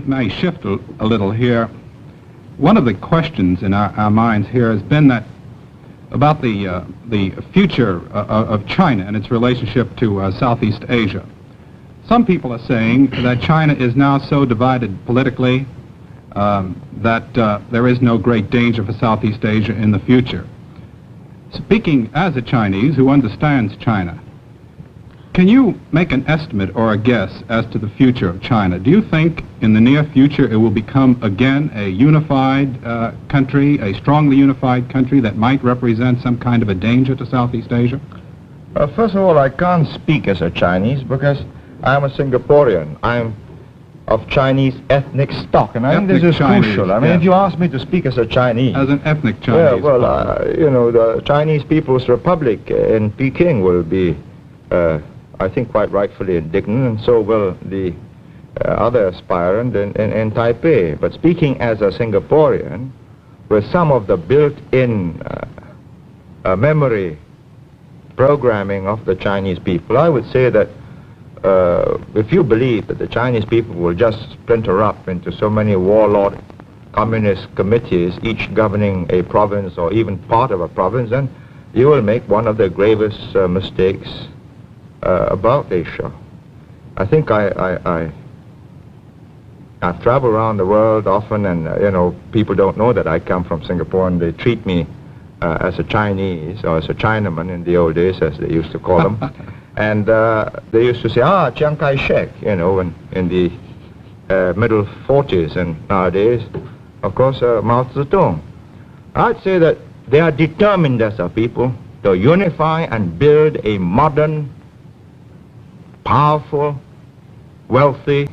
may shift a little here. One of the questions in our minds here has been that about the future of China and its relationship to Southeast Asia. Some people are saying that China is now so divided politically that there is no great danger for Southeast Asia in the future. Speaking as a Chinese who understands China, can you make an estimate or a guess as to the future of China? Do you think in the near future it will become again a unified country, a strongly unified country that might represent some kind of a danger to Southeast Asia? First of all, I can't speak as a Chinese because I'm a Singaporean. I'm of Chinese ethnic stock, and I think this is crucial. I mean, if you ask me to speak as a Chinese... As an ethnic Chinese. Yeah, well, you know, the Chinese People's Republic in Peking will be, I think, quite rightfully indignant, and so will the other aspirant in Taipei. But speaking as a Singaporean, with some of the built-in memory programming of the Chinese people, I would say that if you believe that the Chinese people will just splinter up into so many warlord communist committees, each governing a province or even part of a province, then you will make one of the gravest mistakes about Asia. I think I've traveled around the world often, and you know, people don't know that I come from Singapore, and they treat me as a Chinese or as a Chinaman in the old days, as they used to call them. And they used to say, Chiang Kai-shek, you know, in the middle 40s, and nowadays, of course, Mao Zedong. I'd say that they are determined as a people to unify and build a modern, powerful, wealthy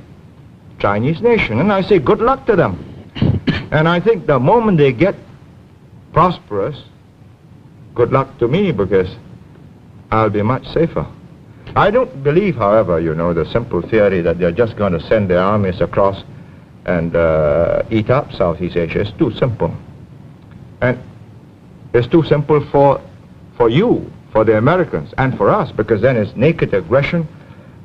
Chinese nation. And I say good luck to them. And I think the moment they get prosperous, good luck to me, because I'll be much safer. I don't believe, however, you know, the simple theory that they're just going to send their armies across and eat up Southeast Asia. It's too simple. And it's too simple for you, for the Americans, and for us, because then it's naked aggression.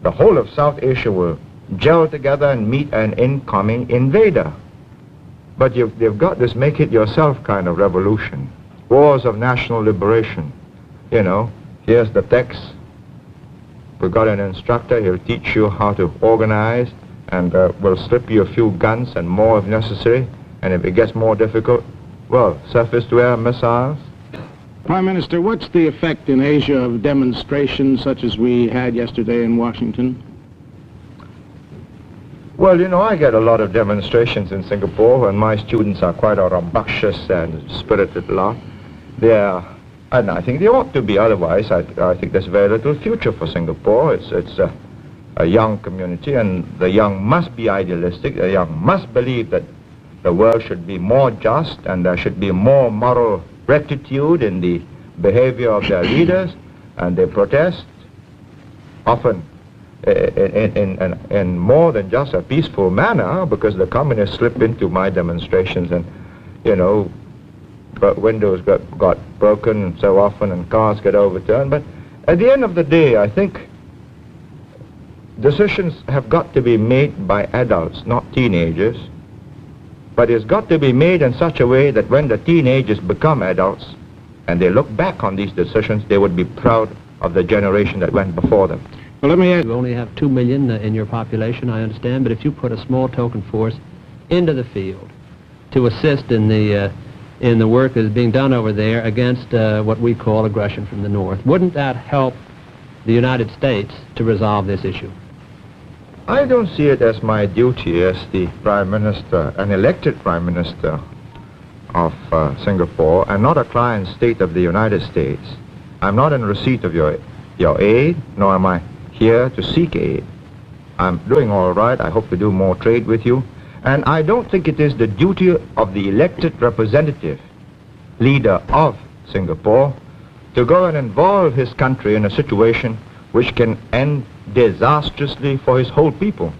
The whole of South Asia will gel together and meet an incoming invader. But they've got this make-it-yourself kind of revolution. Wars of national liberation. You know, here's the text. We've got an instructor, he'll teach you how to organize, and we'll slip you a few guns and more if necessary. And if it gets more difficult, well, surface-to-air missiles. Prime Minister, what's the effect in Asia of demonstrations such as we had yesterday in Washington? Well, you know, I get a lot of demonstrations in Singapore, and my students are quite a rambunctious and spirited lot. And I think they ought to be, otherwise I think there's very little future for Singapore. It's a young community, and the young must be idealistic. The young must believe that the world should be more just, and there should be more moral rectitude in the behavior of their leaders, and they protest often in more than just a peaceful manner, because the communists slip into my demonstrations, and you know, windows got broken so often, and cars get overturned. But at the end of the day, I think decisions have got to be made by adults, not teenagers. But it's got to be made in such a way that when the teenagers become adults and they look back on these decisions, they would be proud of the generation that went before them. Well, let me ask. You only have 2 million in your population, I understand, but if you put a small token force into the field to assist in the work that is being done over there against what we call aggression from the North, wouldn't that help the United States to resolve this issue? I don't see it as my duty as the Prime Minister, an elected Prime Minister of Singapore, and not a client state of the United States. I'm not in receipt of your aid, nor am I here to seek aid. I'm doing all right. I hope to do more trade with you. And I don't think it is the duty of the elected representative, leader of Singapore, to go and involve his country in a situation which can end disastrously for his whole people.